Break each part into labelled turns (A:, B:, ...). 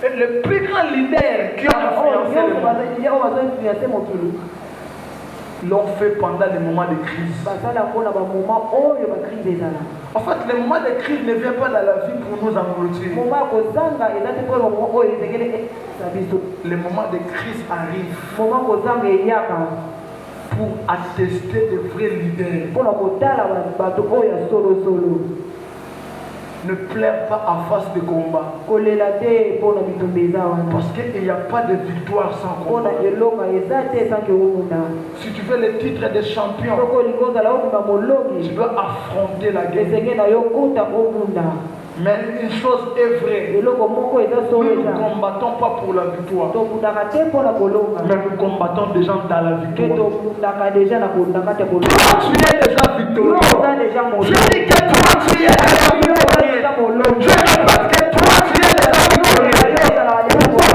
A: Et le plus grand leader qui a influencé le monde l'ont fait pendant les moments de crise. En fait, les moments de crise ne viennent pas dans la vie pour nous engloutir. Les moments de crise arrivent pour attester de vrais leaders. Ne pleure pas en face de combat. Parce qu'il n'y a pas de victoire sans combat. Si tu veux le titre de champion, tu dois affronter la guerre. Mais une chose est vraie, nous ne combattons pas pour la victoire, mais nous combattons déjà dans la victoire. Toi, tu es déjà victorieux. Je dis que toi, tu es déjà victorieux. Je répète que toi, tu es déjà victorieux.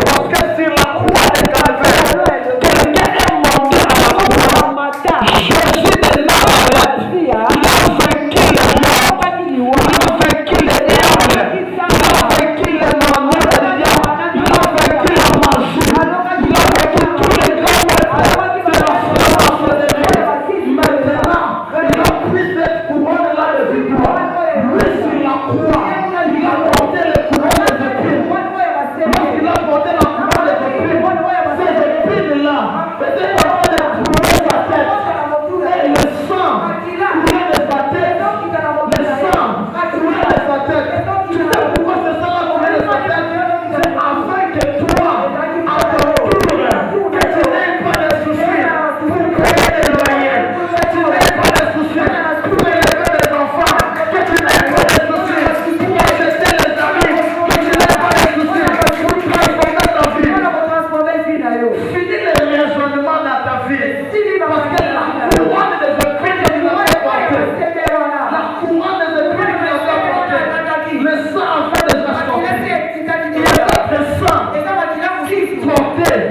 A: Parce que sur la croix de Calvaire, quelqu'un est monté à la croix. Jésus de Nazareth, il a vaincu le monde. Il a vaincu les diables. Il a vaincu les mamans de diable. Il a vaincu la magie. Il a vaincu tous les grands maîtres de la France de Dieu. Maintenant, il a pris cette couronne-là de victoire. Lui sur la croix, il a porté le couronne des épines. Lorsqu'il a porté la couronne des épines, ces épines-là étaient en train de couronner sa tête. Et le sang coulait de sa tête. Le sang coulait de sa tête. Tu sais pourquoi ce sang a coulé de sa tête? C'est afin que toi, à ton tour, que tu n'aies pas de soucis pour créer des loyers. Que tu n'aies pas de soucis pour élever des enfants. Que tu n'aies pas de soucis pour acheter les amis. Que tu n'aies pas de soucis pour transformer ta vie. Finis les raisonnements dans ta vie. Parce que la couronne des épines que tu n'as pas portée, la couronne des épines que tu n'as pas portée, le sang a fait déjà sortir. Il y a d'autres sangs qui portaient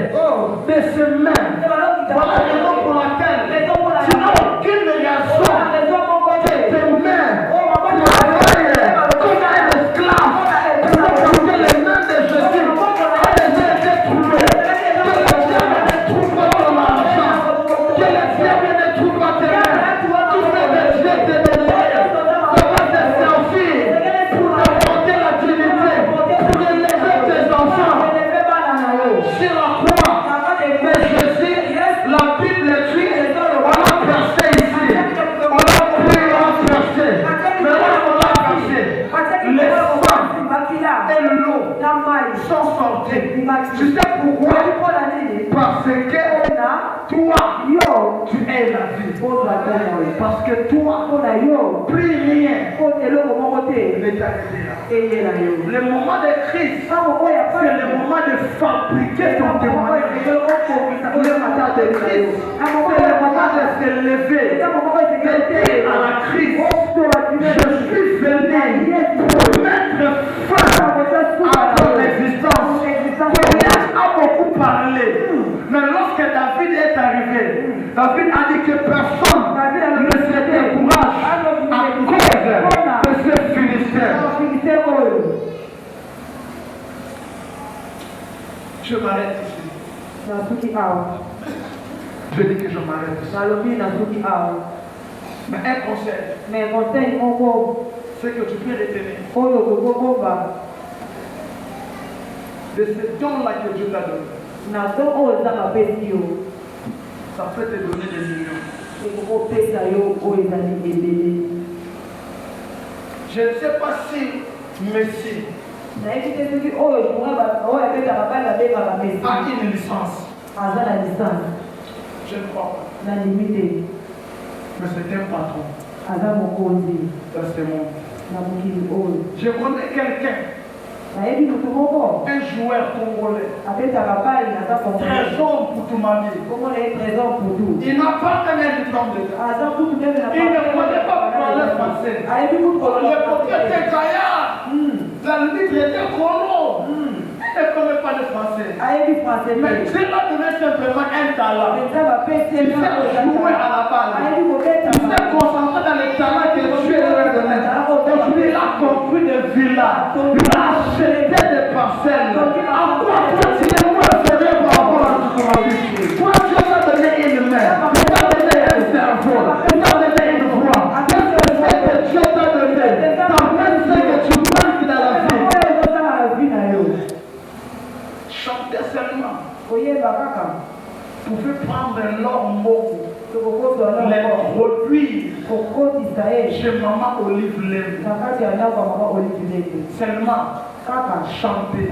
A: de ses mains. Voilà la raison pour laquelle tu n'as aucune raison que tes mains travaillent comme un esclave pour porter les mains de Jésus. Elles ont été trouvées. Que le diable ne trouve pas ton argent. Que le diable ne trouve pas tes mains. Tout ce que Dieu te donné, ça va te servir pour apporter la dignité, pour élever tes enfants. Sur la croix, mais Jésus, la Bible dit, on l'a percé ici. On l'a pris, on l'a percé. Mais là, on l'a percé. Les sang et l'eau sont sortis. Tu sais pourquoi? Parce que toi, tu es la vie. Parce que toi, plus rien ne t'arrivera. Le moment de crise, c'est le moment de fabriquer ton témoignage. Le moment de crise, c'est le moment de se lever. D'être à la crise. Je suis venu pour mettre fin à ton existence. Goliath a beaucoup parlé. Mais lorsque David est arrivé, David a dit que personne ne se décourage à cause de ce Philistin. Je m'arrête ici. Je dis que je m'arrête ici. Mais un conseil, c'est que tu peux retenir de ce don-là que Dieu t'a donné. Ça peut te donner des millions. Je ne sais pas si Messi a une licence. Je ne crois pas. Mais c'est un patron dans ce monde. Je connais quelqu'un, un joueur congolais, trésor pour tout ma vie. Il n'a pas un diplôme d'État. Il ne connaît pas parler français. Le propriétaire Gaillard, l'arbitre était chrono. Il ne connaît pas le français. Mais Dieu l'a donné simplement un talent. Il sait jouer à la balle. Il s'est concentré dans les talents que Dieu lui a donnés. Aujourd'hui, il a construit des villas. Il a acheté des parcelles. À quoi continuez-vous à faire par rapport à ce qu'on a vu? Toi, Dieu t'a donné une main. Il t'a donné un cerveau. Il t'a donné une voix. Qu'est-ce que Dieu t'a donné? Ta main, c'est que tu marques dans la vie. Chantez seulement. Vous pouvez prendre l'or mot, les produits chez Maman Olive Lem. Seulement chanter.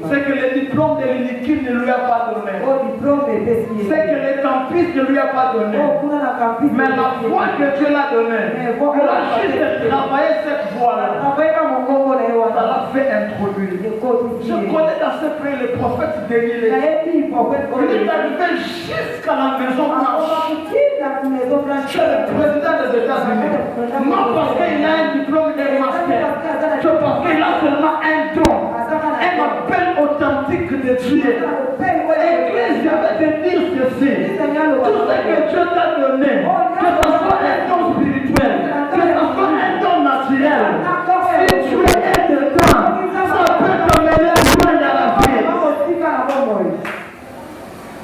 A: C'est que le diplôme de l'UNICIL ne lui a pas donné. C'est que le campus ne lui a pas donné. Mais la foi que Dieu l'a donnée, il a juste travaillé cette voie-là. Ça l'a fait introduire. Je connais dans ce pays le prophète Denis. Il est arrivé jusqu'à la Maison Blanche. C'est le président des États-Unis. Non parce qu'il a un diplôme de master, c'est parce qu'il a seulement un don, un appel authentique de Dieu. Église, je vais te dire ceci. Tout ce que Dieu t'a donné, que ce soit un don spirituel, que ce soit un don naturel, si tu es dedans, ça peut t'amener loin dans la vie.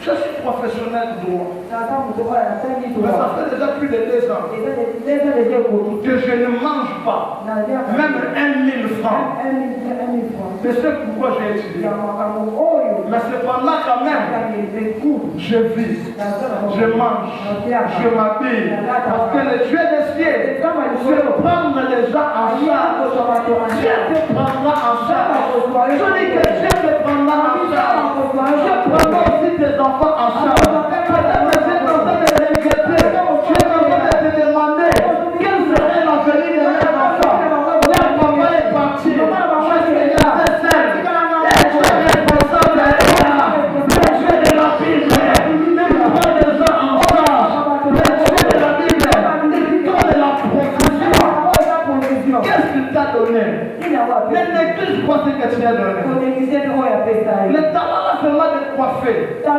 A: Je suis professionnel de droit. Mais ça fait déjà plus de 2 ans que je ne mange pas même 1 000 francs. Mais c'est pourquoi j'ai étudié. Mais cependant quand même, je vis, je mange, je m'habille. Parce que le Dieu des cieux veut prendre les gens en charge. Dieu te prendra en charge. Je dis que Dieu te prendra en charge. Je prendrai aussi tes enfants en charge. Peut-être que j'ai besoin de regretter. J'ai besoin de te demander quel serait l'avenir de mes enfants. Leur papa est parti. Parce qu'il était seul. Et tu es responsable de ça. Le Dieu de la Bible, il prend les gens en charge. Le Dieu de la Bible, il donne la provision. Qu'est-ce qu'il t'a donné? Ne néglige pas ce que tu as donné. Le talent là seulement de coiffer. Un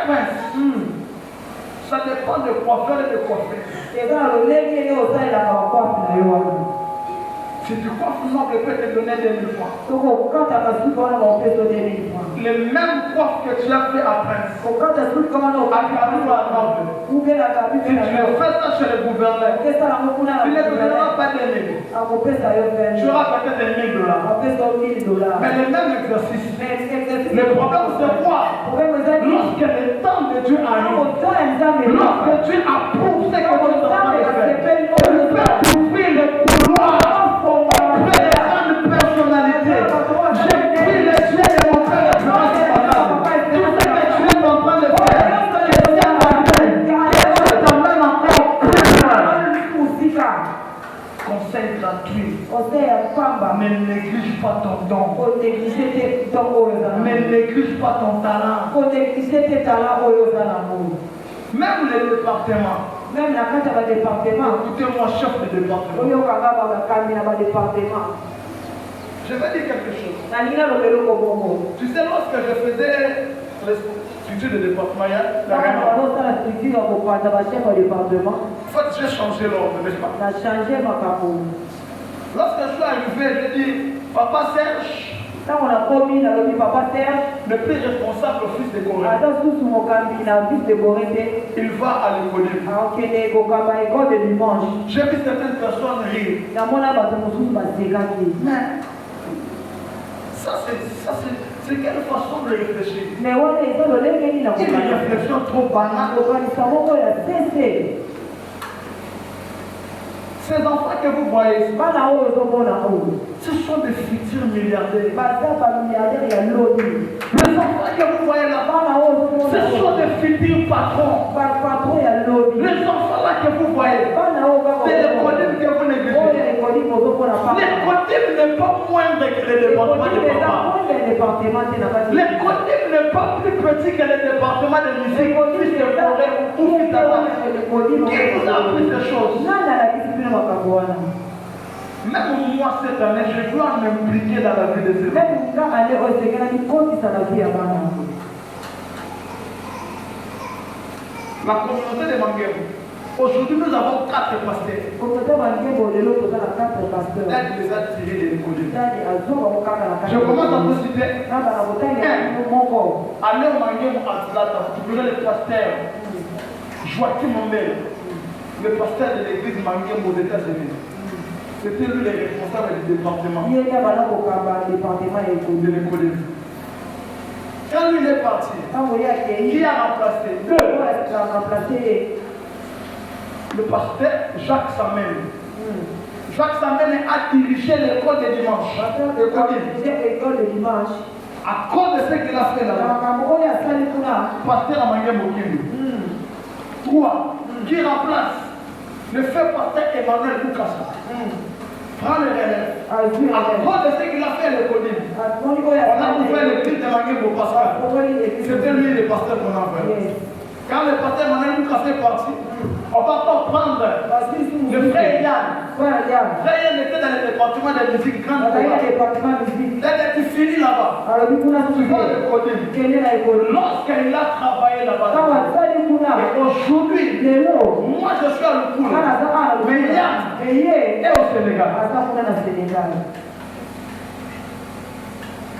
A: prince. Ça dépend de coiffeur et de coiffeur. Si tu coiffes noble, il peut te donner 2 000 francs. Le même coiffe que tu as fait à prince, à Carou à noble. Si tu le fais ça chez le gouverneur, tu ne te donneras pas 2 000. Tu auras peut-être $1 000. Mais le même exercice. Le problème c'est quoi? Lorsque le temps de Dieu arrive, lorsque Dieu approuve ce que tu es en train de faire, tu peux trouver le couloir. Personnalité. J'ai pris les yeux de mon frère et tout ce que tu es en train de faire, c'est ça t'amène encore plus loin. Conseil gratuit. Ne néglige pas ton don. Ne néglige pas ton talent. Même les départements. Même la carte va département. Écoutez-moi, chef de département. Je vais dire quelque chose. Tu sais, lorsque je faisais les structures de département, en fait, j'ai changé l'ordre, n'est-ce pas? Lorsque je suis arrivé, j'ai dit, Papa Serge, le plus responsable au fils de Corée, il va à l'école. J'ai vu certaines personnes rire. Mais ça c'est quelle façon de réfléchir? Une réflexion trop banale. Ces enfants que vous voyez, ce sont des futurs milliardaires. Les enfants que vous voyez là-bas, ce sont des futurs patrons. Les enfants là que vous voyez, c'est les codines que vous négligez. Les codines n'est pas moindre que les départements de papa. Les codines n'est pas plus petit que les départements de musique, fils de forêt ou fils d'avant. Qui vous a appris ces choses? Même moi cette année, je dois m'impliquer dans la vie de ces gens. La communauté de Mangem. Aujourd'hui, nous avons 4 pasteurs. Elle les a tirés de l'école. Je commence à te citer. Allez au Mangem à Zlatan, tu connais le pasteur Joachim Mombel, le pasteur de l'église Mangem aux États-Unis. C'était lui le responsable du département. De l'école. Quand lui est parti, qui a remplacé le pasteur Jacques Samuel. Jacques Samuel a dirigé l'école de dimanche. À cause de ce qu'il a fait là-bas. Pasteur Amangé Mokimu. 3. Qui remplace le feu pasteur Emmanuel Boukassa. Prends le relève. À cause de ce qu'il a fait à l'école. On a ouvert l'église d'Emmanuel Boukassa. C'était lui le pasteur qu'on a fait. Quand le pasteur Emmanuel Boukassa est parti, on va pas prendre le frère Yann. Frère Yann était dans le département de musique grande. Il fini là-bas. Lorsqu'il a travaillé là-bas, aujourd'hui, moi je suis à Lupoul. Mais Yann est au Sénégal.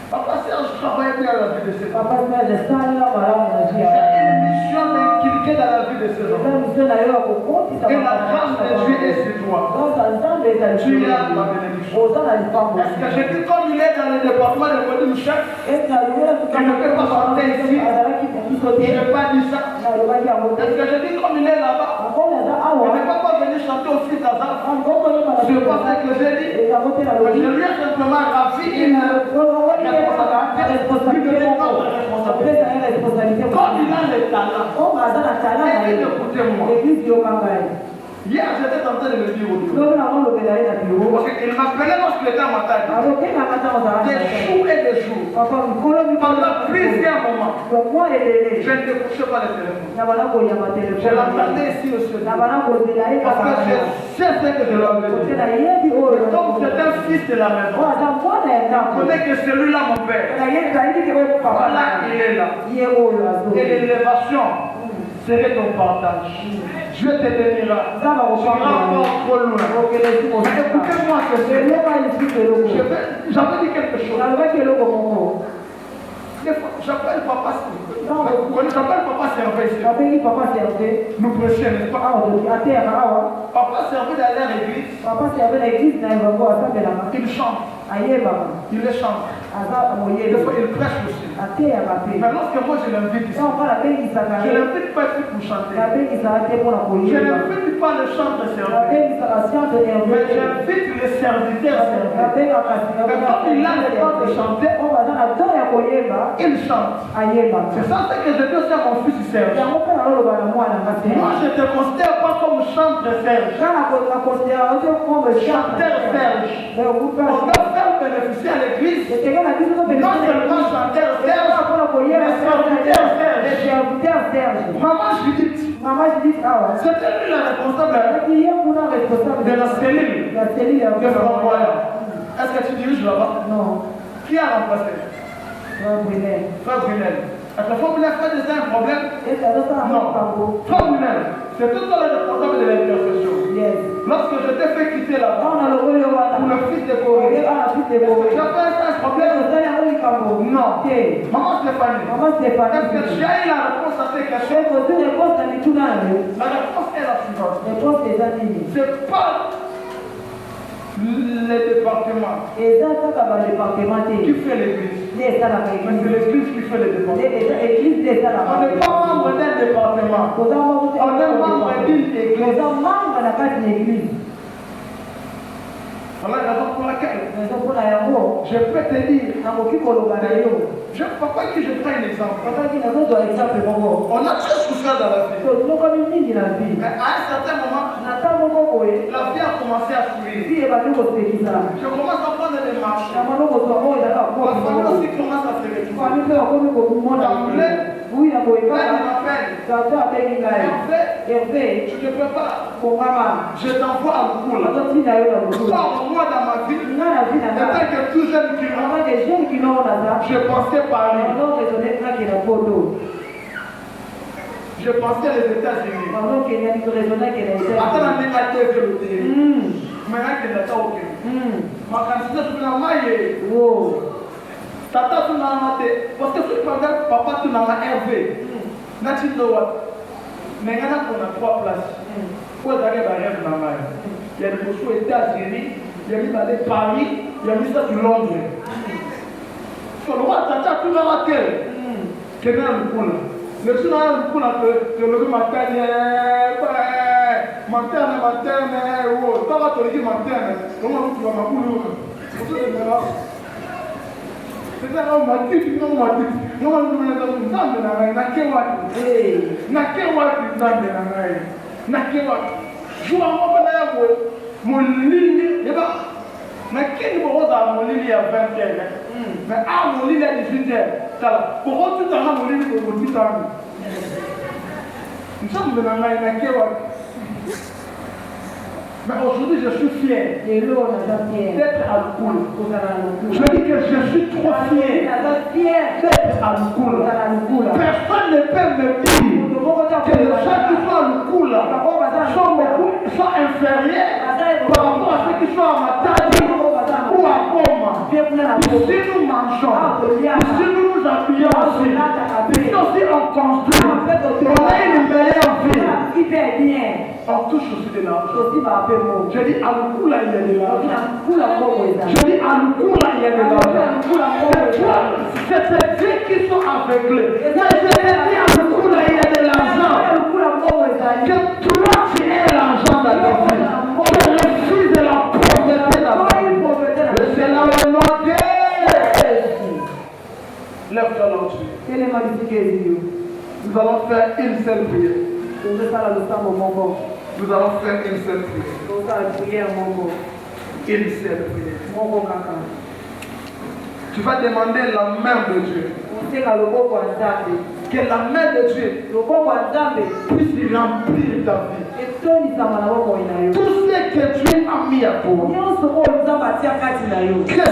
A: Papa Serge travaille bien à la vie de ses enfants. C'est une mission d'inculquer dans la vie de ses enfants. Et la grâce de Dieu est sur toi. Tu as ma bénédiction. Est-ce que je dis comme il est dans le département de Côte Michel, il ne peut pas chanter ici. Je n'ai pas dit ça. Est-ce que je dis comme il est là-bas, il ne peut pas venir chanter au fils d'Azar. Ce n'est pas ce que j'ai dit. Je lui ai simplement ravi une responsabilité. Comme il a le talent, écoutez-moi. Hier, j'étais en train de me dire au bureau. Parce qu'il m'appelait lorsqu'il était à ma taille. Des jours et des jours. Pendant plusieurs moments. Je ne décrochais pas le téléphone. Je l'entendais ici au Sud. Parce que je sais ce que je leur ai dit. Donc c'est un fils de la maison. Je connais que celui-là, mon père. Voilà, il est là. Et l'élévation serait ton partage. Dieu te bénira. Tu iras encore trop loin. Écoutez-moi que j'avais dit quelque chose. J'appelle papa. J'appelle papa Servé. Nous prêchons, n'est-ce pas? Papa Servé d'aller à l'église. Il chante. Il le chante. Des fois, il prêche aussi. Mais lorsque moi je l'invite ici, je ne l'invite pas ici pour chanter. Je n'invite pas le chant de service. Mais j'invite le serviteur servir. Mais comme il a le temps de chanter, il chante. C'est ça ce que je dis aussi à mon fils Serge. Moi je ne te considère pas comme chanteur Serge. Chanteur Serge. On doit faire bénéficier à l'église. Non seulement chanteur Serge, mais serviteur Serge. Maman Judith, c'était lui la responsable de la cellule de flamboyant. Est-ce que tu diriges là-bas?
B: Non.
A: Qui a remplacé? Frère Brunel. Est-ce que Frère Brunel fait déjà un problème? Non. Frère Brunel, c'est tout le responsable de l'intercession.
B: Yes.
A: Lorsque je t'ai fait quitter là-bas, pour le fils de Corée, est-ce que tu as fait un problème? Non. Maman Stéphanie, est-ce que tu as eu la réponse à ces questions? La réponse est la suivante. C'est pas le département qui fait l'église. Mais c'est l'église qui fait le département. On n'est pas membre d'un département. On est membre d'une église. Voilà la raison pour laquelle je peux te dire, papa qui je prends un exemple. On a très souffert dans la vie. Mais à un certain moment, la vie a commencé à sourire. Je commence à prendre des marches. La famille aussi commence à se retrouver. Oui, il m'appelle. Hervé, tu te prépares. Je t'envoie à Lupoul. Toi, moi dans ma vie, étant que tout jeune qui je pensais parler. Je Je pensais aux États-Unis.
B: Attends, on
A: est là, maintenant que l'État au Kenya. Ma candidature sur la maille. Tata sur la maille. Parce que si papa sur la maille Hervé. N'a-t-il pas? Mais il y a 3 places. Pour aller à rêve dans la maille. Il y a des choses aux États-Unis, il y a des Paris, il y a des ça sur Londres. Sur le roi, Tata sur la maille. Quel est le coup là? Le soir, le coup là, le matin, materne, oh, ça va te dire materne. Comment tu vas m'appeler? C'est ça, on m'a dit, non, on m'a dit. Non, on m'a dit, je mon ligne, mais qui nous a mon ligne à 20h? Mais à mon ligne à 18h. Pourquoi tu t'as mon ligne pour 18 ans? Nous sommes de la main. Mais aujourd'hui, je suis fier d'être à Lukoula. Je dis que je suis trop fier d'être à Lukoula. Personne ne peut me dire que les gens qui sont à Lukoula sont inférieurs par rapport à ceux qui sont à Matadi ou à Goma. Ici, nous mangeons. Ici, nous nous appuyons aussi. Ici aussi, on construit. On a une meilleure vie. On touche aussi de l'argent. Je dis à Lukoula, il y a de l'argent. Je dis à Lukoula, il y a de l'argent. C'est ces dieux qui sont aveuglés. Mais je dis à Lukoula, il y a de l'argent. Que toi, tu aies l'argent dans ta vie. Que le fils de la pauvreté dans ta vie. C'est là le nom de Jésus. Lève-toi là-dessus. Nous allons faire une seule prière. Nous allons faire une seule prière. Une seule prière. Tu vas demander la main de Dieu. Que la main de Dieu puisse remplir ta vie. Tout ce que Dieu a mis à toi. Que